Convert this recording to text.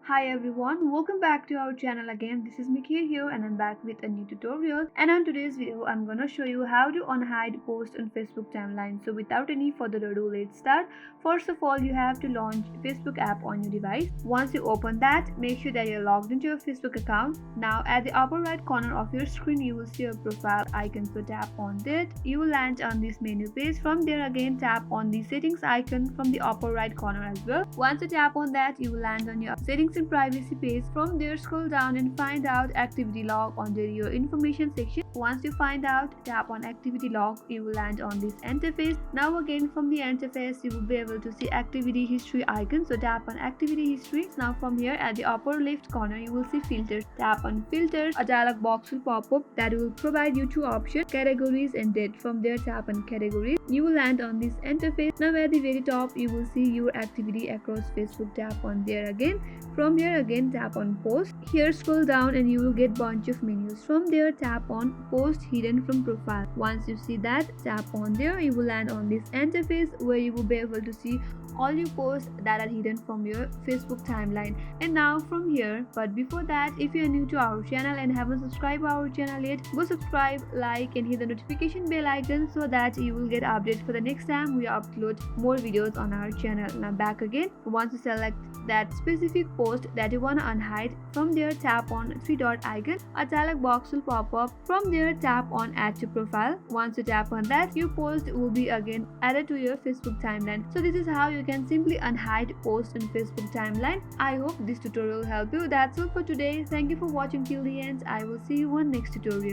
Hi everyone, welcome back to our channel again. This is Miki here and I'm back with a new tutorial. And on today's video, I'm gonna show you how to unhide post on Facebook timeline. So without any further ado, let's start. First of all, you have to launch Facebook app on your device. Once you open that, make sure that you're logged into your Facebook account. Now at the upper right corner of your screen, you will see your profile icon. So tap on that. You will land on this menu page. From there again, tap on the settings icon from the upper right corner as well. Once you tap on that, you will land on your settings and privacy page. From there, scroll down and find out activity log under your information section. Once you find out, tap on activity log. You will land on this interface. Now again from the interface, you will be able to see activity history icon. So tap on activity history. Now from here at the upper left corner, you will see filters. Tap on filters. A dialog box will pop up that will provide you two options: categories and date. From there, tap on categories. You will land on this interface. Now at the very top, you will see your activity across Facebook. Tap on there again. From here again, tap on post. Here scroll down and you will get bunch of menus. From there, tap on post hidden from profile. Once you see that, tap on there. You will land on this interface where you will be able to see all your posts that are hidden from your Facebook timeline. And now from here, but before that, if you are new to our channel and haven't subscribed our channel yet, go subscribe, like and hit the notification bell icon so that you will get updates for the next time we upload more videos on our channel. Now back again, once you select that specific post that you want to unhide, from there tap on three dot icon. A dialog box will pop up. From there, tap on add to profile. Once you tap on that, your post will be again added to your Facebook timeline. So this is how you can simply unhide posts on Facebook timeline. I hope this tutorial helped you. That's all for today. Thank you for watching till the end. I will see you on next tutorial.